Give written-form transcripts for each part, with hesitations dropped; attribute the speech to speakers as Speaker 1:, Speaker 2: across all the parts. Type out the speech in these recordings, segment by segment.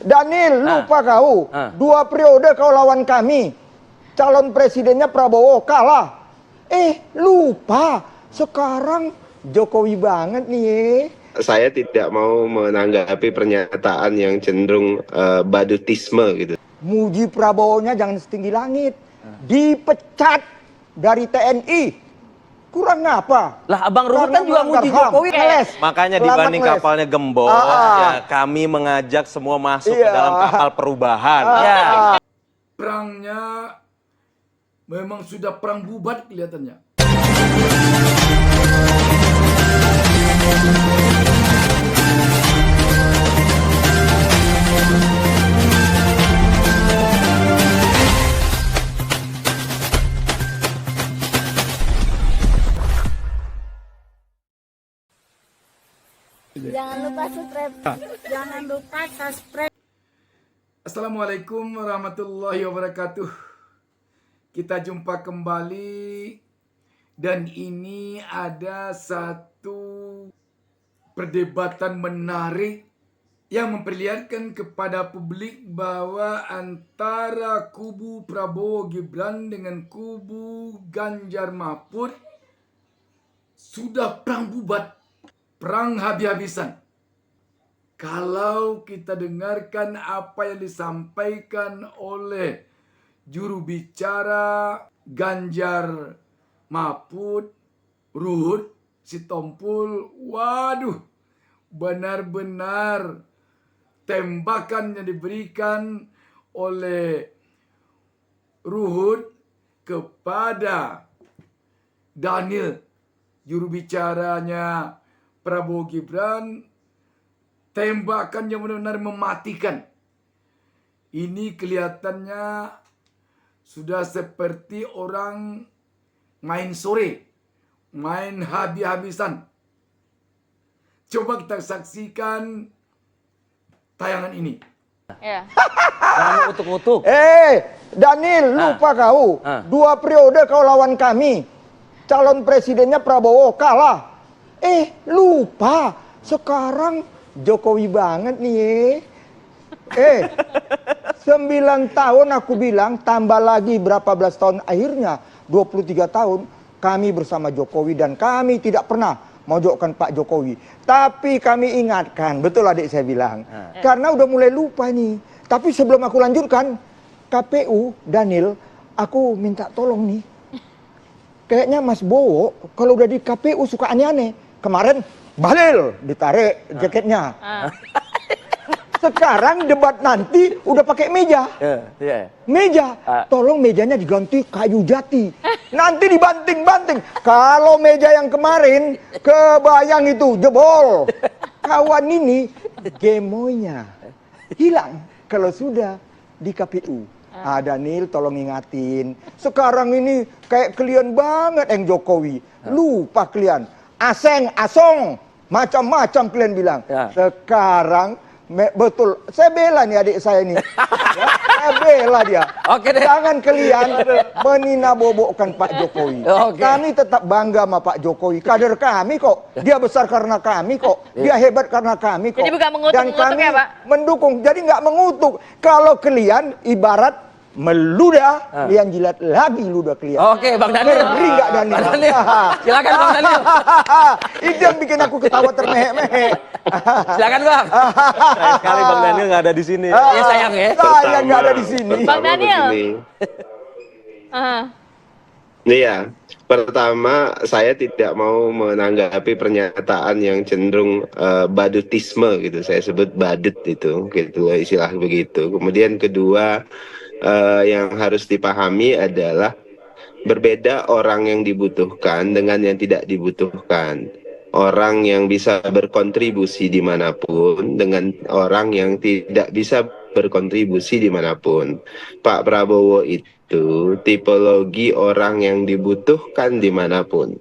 Speaker 1: Daniel, lupa kau. 2 periode kau lawan kami. Calon presidennya Prabowo kalah. Lupa. Sekarang Jokowi banget nih.
Speaker 2: Saya tidak mau menanggapi pernyataan yang cenderung badutisme gitu.
Speaker 1: Muji Prabowo-nya jangan setinggi langit. Dipecat dari TNI. Kurang apa?
Speaker 3: Lah Abang Ruhut kan juga muji Jokowi.
Speaker 4: Makanya dibanding kapalnya gembos, ya kami mengajak semua masuk ke dalam kapal perubahan.
Speaker 5: Perangnya memang sudah perang bubat kelihatannya.
Speaker 6: Jangan lupa subscribe. Jangan lupa subscribe.
Speaker 5: Assalamualaikum warahmatullahi wabarakatuh. Kita jumpa kembali dan ini ada satu perdebatan menarik yang memperlihatkan kepada publik bahwa antara kubu Prabowo Gibran dengan kubu Ganjar Mahfud sudah perang bubat. Perang habis-habisan. Kalau kita dengarkan apa yang disampaikan oleh juru bicara Ganjar Mahfud, Ruhut Sitompul, waduh, benar-benar tembakan yang diberikan oleh Ruhut kepada Daniel, juru bicaranya Prabowo Gibran, tembakan yang benar-benar mematikan. Ini kelihatannya sudah seperti orang main sore, main habis-habisan. Coba kita saksikan tayangan ini.
Speaker 3: Jangan utuk-utuk.
Speaker 1: Daniel, lupa kau. 2 periode kau lawan kami. Calon presidennya Prabowo kalah. Lupa. Sekarang Jokowi banget nih. 9 tahun aku bilang, tambah lagi berapa belas tahun, akhirnya 23 tahun kami bersama Jokowi dan kami tidak pernah mojokkan Pak Jokowi. Tapi kami ingatkan, betul adik saya bilang, karena udah mulai lupa nih. Tapi sebelum aku lanjutkan, KPU, Daniel, aku minta tolong nih. Kayaknya Mas Bowo kalau udah di KPU suka aneh-aneh. Kemarin Bahlil ditarik jaketnya. Sekarang debat nanti udah pakai meja. Meja, tolong mejanya diganti kayu jati. Nanti dibanting-banting. Kalau meja yang kemarin kebayang itu jebol. Kawan ini gemoynya hilang kalau sudah di KPU. Daniel tolong ingatin. Sekarang ini kayak kalian banget yang Jokowi. Lupa kalian. Aseng, asong. Macam-macam kalian bilang. Sekarang betul. Saya bela nih adik saya ini. Saya bela dia. Jangan kalian menina-bobokkan Pak Jokowi. Kami tetap bangga sama Pak Jokowi. Kader kami kok. Dia besar karena kami kok. Dia hebat karena kami kok.
Speaker 6: Jadi bukan mengutuk,
Speaker 1: dan kami
Speaker 6: ya, Pak?
Speaker 1: mendukung. Jadi nggak mengutuk. Kalau kalian ibarat meludah, kalian jilat lagi ludah kalian.
Speaker 3: Oke, Bang Daniel.
Speaker 1: Ngeri nggak Daniel?
Speaker 3: Bang Daniel. Silakan Bang Daniel.
Speaker 1: Itu yang bikin aku ketawa termehek-mehek.
Speaker 3: Silakan Bang.
Speaker 4: Sayang sekali Bang Daniel nggak ada di sini.
Speaker 3: Ya sayang ya.
Speaker 1: Saya nggak ada di sini.
Speaker 6: Bang Daniel.
Speaker 2: Iya, pertama saya tidak mau menanggapi pernyataan yang cenderung badutisme gitu. Saya sebut badut itu, gitu istilah begitu. Kemudian kedua, yang harus dipahami adalah berbeda orang yang dibutuhkan dengan yang tidak dibutuhkan. Orang yang bisa berkontribusi dimanapun dengan orang yang tidak bisa berkontribusi dimanapun. Pak Prabowo itu tipologi orang yang dibutuhkan dimanapun.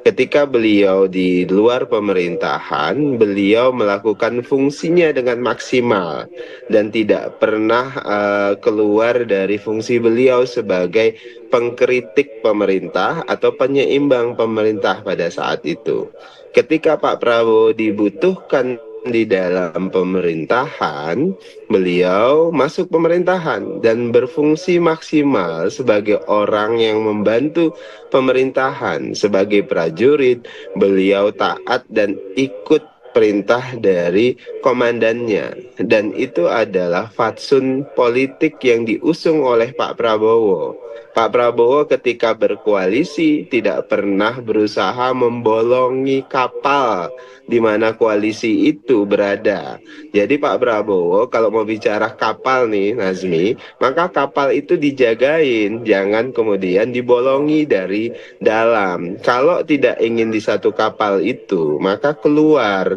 Speaker 2: Ketika beliau di luar pemerintahan, beliau melakukan fungsinya dengan maksimal dan tidak pernah keluar dari fungsi beliau sebagai pengkritik pemerintah atau penyeimbang pemerintah pada saat itu. Ketika Pak Prabowo dibutuhkan di dalam pemerintahan, beliau masuk pemerintahan dan berfungsi maksimal sebagai orang yang membantu pemerintahan. Sebagai prajurit, beliau taat dan ikut perintah dari komandannya. Dan itu adalah fatsun politik yang diusung oleh Pak Prabowo. Pak Prabowo ketika berkoalisi tidak pernah berusaha membolongi kapal di mana koalisi itu berada. Jadi Pak Prabowo kalau mau bicara kapal nih Nazmi, maka kapal itu dijagain, jangan kemudian dibolongi dari dalam. Kalau tidak ingin di satu kapal itu, maka keluar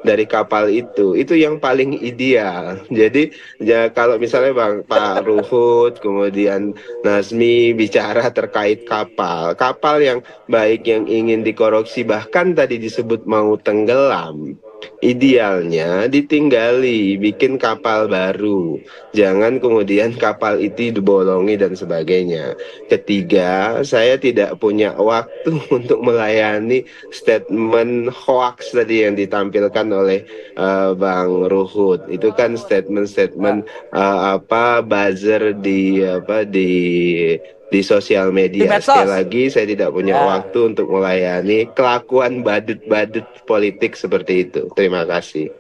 Speaker 2: dari kapal itu yang paling ideal. Jadi ya kalau misalnya Pak Ruhut kemudian Nazmi bicara terkait kapal yang baik yang ingin dikorupsi bahkan tadi disebut mau tenggelam, idealnya ditinggali, bikin kapal baru. Jangan kemudian kapal itu dibolongi dan sebagainya. Ketiga, saya tidak punya waktu untuk melayani statement hoax tadi yang ditampilkan oleh Bang Ruhut. Itu kan statement-statement buzzer di sosial media. Sekali lagi saya tidak punya waktu untuk melayani kelakuan badut-badut politik seperti itu. Terima kasih.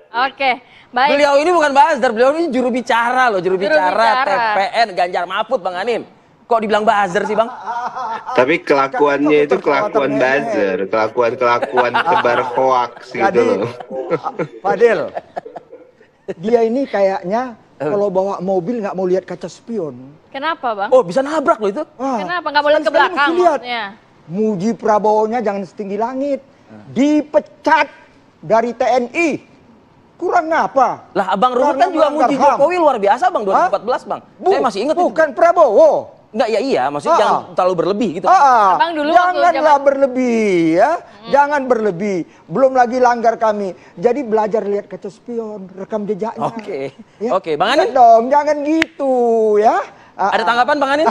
Speaker 7: Oke, baik.
Speaker 3: Beliau ini bukan buzzer, beliau ini juru bicara loh, juru bicara TPN Ganjar Mahfud, Bang Anin. Kok dibilang buzzer sih, Bang?
Speaker 2: Tapi kelakuannya itu kelakuan buzzer, kelakuan tebar hoax gitu loh.
Speaker 1: Fadil, dia ini kayaknya kalau bawa mobil nggak mau lihat kaca spion.
Speaker 7: Kenapa, Bang?
Speaker 3: Oh, bisa nabrak loh itu.
Speaker 7: Kenapa nggak boleh ke belakang maksudnya?
Speaker 1: Muji Prabowo-nya jangan setinggi langit. Dipecat dari TNI. Kurang apa?
Speaker 3: Lah, Abang Ruhut kan juga muji Jokowi luar biasa, Bang, 2014, Bang. Saya masih ingat
Speaker 1: bukan Prabowo.
Speaker 3: Enggak, ya iya, maksudnya jangan terlalu berlebih gitu.
Speaker 7: Abang dulu
Speaker 1: janganlah berlebih ya. Jangan berlebih. Belum lagi langgar kami. Jadi belajar lihat kaca spion, rekam jejaknya.
Speaker 3: Oke.
Speaker 1: Ya?
Speaker 3: Oke, Bang Anin.
Speaker 1: Dong, jangan gitu ya.
Speaker 3: Ada tanggapan Bang Anin?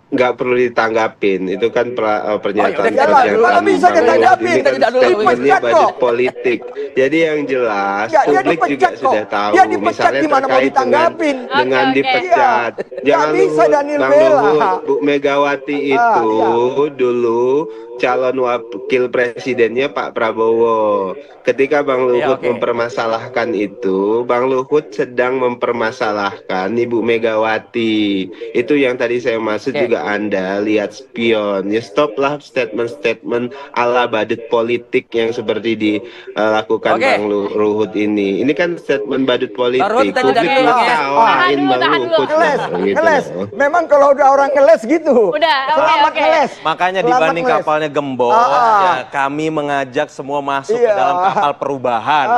Speaker 2: Nggak perlu ditanggapin, itu kan pernyataan
Speaker 1: mana bisa ditanggapin?
Speaker 2: Ini budget politik. Jadi yang jelas publik juga sudah tahu. Misalnya terkait dengan dipecat. Jangan Bang Luhut, Bu Megawati itu dulu calon wakil presidennya Pak Prabowo. Ketika Bang Luhut mempermasalahkan itu, Bang Luhut sedang mempermasalahkan Ibu Megawati. Itu yang tadi saya maksud juga Anda lihat spion. Ya stoplah statement-statement ala badut politik yang seperti dilakukan Bang Luhut ini. Ini kan statement badut politik. Publik ketawain Bang Luhut.
Speaker 1: Ngeles. Memang kalau udah orang ngeles gitu.
Speaker 7: Udah,
Speaker 1: selamat ngeles.
Speaker 4: Makanya dibanding kapalnya gembos, ya kami mengajak semua masuk ke dalam kapal perubahan.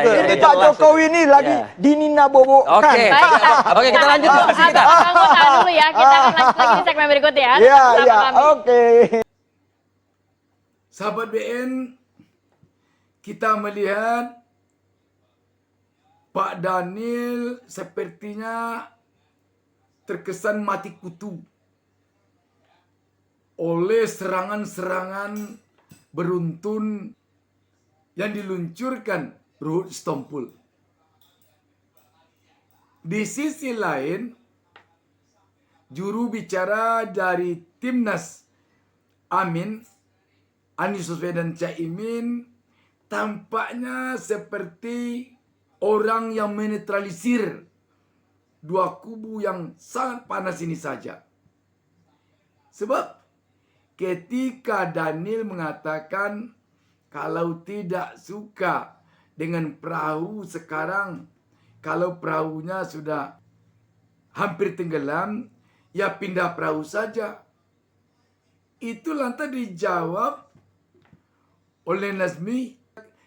Speaker 1: Jadi Pak Jokowi ini lagi dininabobokan.
Speaker 3: Oke, kita lanjut yuk.
Speaker 7: Anggota dulu ya, kita akan lanjut lagi di segmen berikutnya ya.
Speaker 1: Iya, oke.
Speaker 5: Sahabat BN, kita melihat Pak Daniel sepertinya terkesan mati kutu oleh serangan-serangan beruntun yang diluncurkan Ruhut Sitompul. Di sisi lain, juru bicara dari Timnas Amin, Anies Baswedan Caimin, tampaknya seperti orang yang menetralisir dua kubu yang sangat panas ini saja. Sebab ketika Daniel mengatakan kalau tidak suka dengan perahu sekarang, kalau perahunya sudah hampir tenggelam, ya pindah perahu saja. Itu lantas dijawab oleh Nazmi,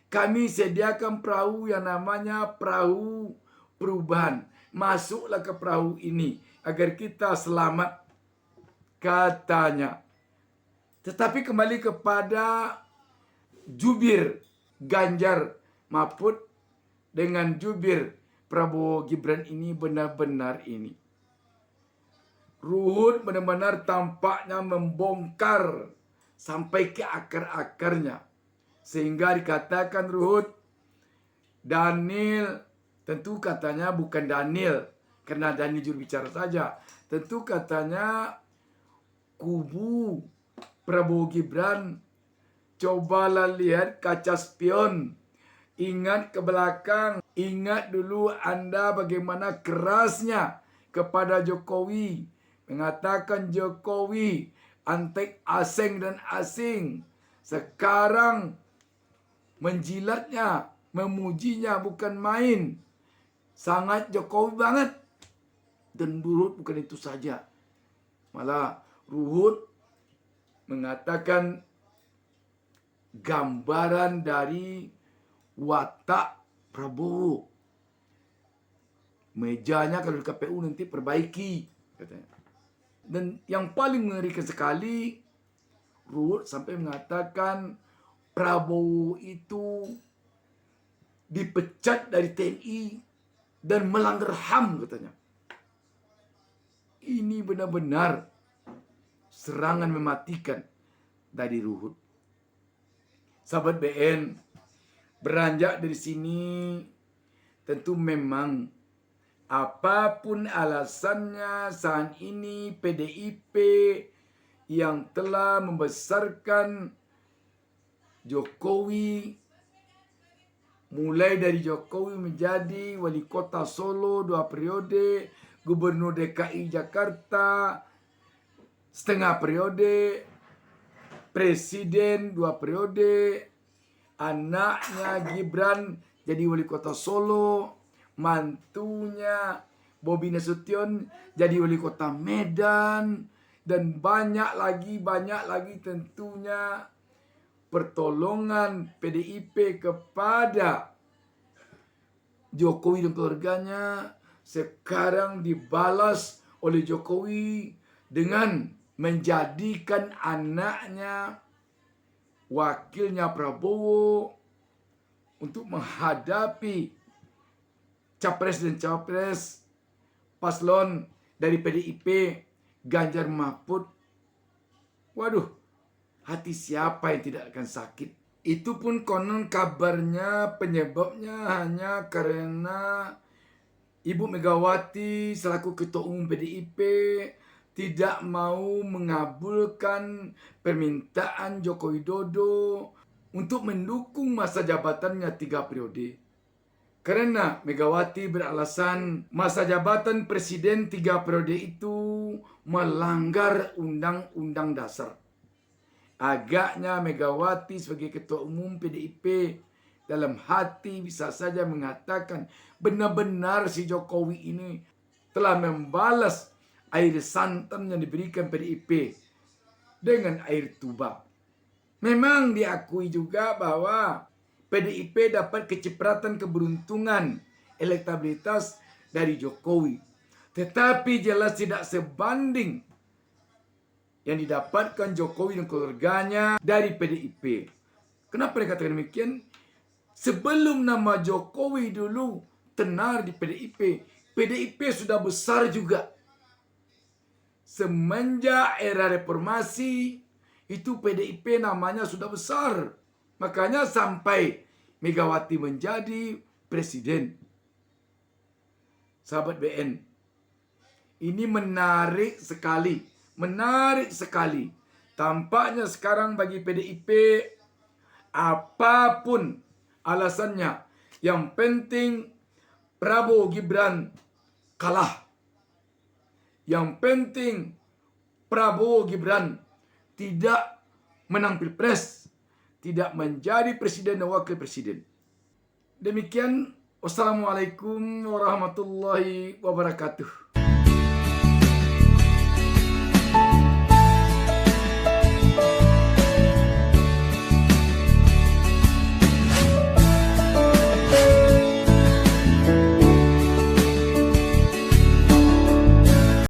Speaker 5: kami sediakan perahu yang namanya perahu perubahan. Masuklah ke perahu ini agar kita selamat, katanya. Tetapi kembali kepada jubir Ganjar Mahfud dengan jubir Prabowo Gibran ini benar-benar ini. Ruhut benar-benar tampaknya membongkar sampai ke akar-akarnya. Sehingga dikatakan Ruhut, Daniel, tentu katanya bukan Daniel, karena Daniel juru bicara saja. Tentu katanya kubu Prabowo Gibran, cobalah lihat kaca spion. Ingat ke belakang, ingat dulu Anda bagaimana kerasnya kepada Jokowi. Mengatakan Jokowi antek asing dan asing. Sekarang menjilatnya, memujinya bukan main. Sangat Jokowi banget. Dan Ruhut bukan itu saja. Malah Ruhut mengatakan gambaran dari watak Prabowo. Mejanya kalau di KPU nanti perbaiki, katanya. Dan yang paling mengerikan sekali, Ruhut sampai mengatakan Prabowo itu dipecat dari TNI dan melanggar HAM, katanya. Ini benar-benar serangan mematikan dari Ruhut. Sahabat BN, beranjak dari sini tentu memang apapun alasannya saat ini PDIP yang telah membesarkan Jokowi, mulai dari Jokowi menjadi wali kota Solo 2 periode, gubernur DKI Jakarta setengah periode, presiden 2 periode, anaknya Gibran jadi wali kota Solo, mantunya Bobi Nasution jadi wali kota Medan, dan banyak lagi tentunya pertolongan PDIP kepada Jokowi dan keluarganya sekarang dibalas oleh Jokowi dengan menjadikan anaknya wakilnya Prabowo untuk menghadapi capres dan cawapres paslon dari PDIP Ganjar Mahfud. Waduh, hati siapa yang tidak akan sakit? Itu pun konon kabarnya penyebabnya hanya karena Ibu Megawati selaku Ketua Umum PDIP tidak mau mengabulkan permintaan Joko Widodo untuk mendukung masa jabatannya 3 periode. Karena Megawati beralasan masa jabatan presiden 3 periode itu melanggar Undang-Undang Dasar. Agaknya Megawati sebagai Ketua Umum PDIP dalam hati bisa saja mengatakan benar-benar si Jokowi ini telah membalas air santan yang diberikan PDIP dengan air tuba. Memang diakui juga bahwa PDIP dapat kecipratan keberuntungan elektabilitas dari Jokowi. Tetapi jelas tidak sebanding yang didapatkan Jokowi dan keluarganya dari PDIP. Kenapa dikatakan demikian? Sebelum nama Jokowi dulu tenar di PDIP, PDIP sudah besar juga. Semenjak era reformasi, itu PDIP namanya sudah besar. Makanya sampai Megawati menjadi presiden. Sahabat BN, ini menarik sekali. Menarik sekali. Tampaknya sekarang bagi PDIP, apapun alasannya, yang penting Prabowo Gibran kalah. Yang penting Prabowo Gibran tidak menang pilpres, tidak menjadi presiden dan wakil presiden. Demikian, wassalamualaikum warahmatullahi wabarakatuh.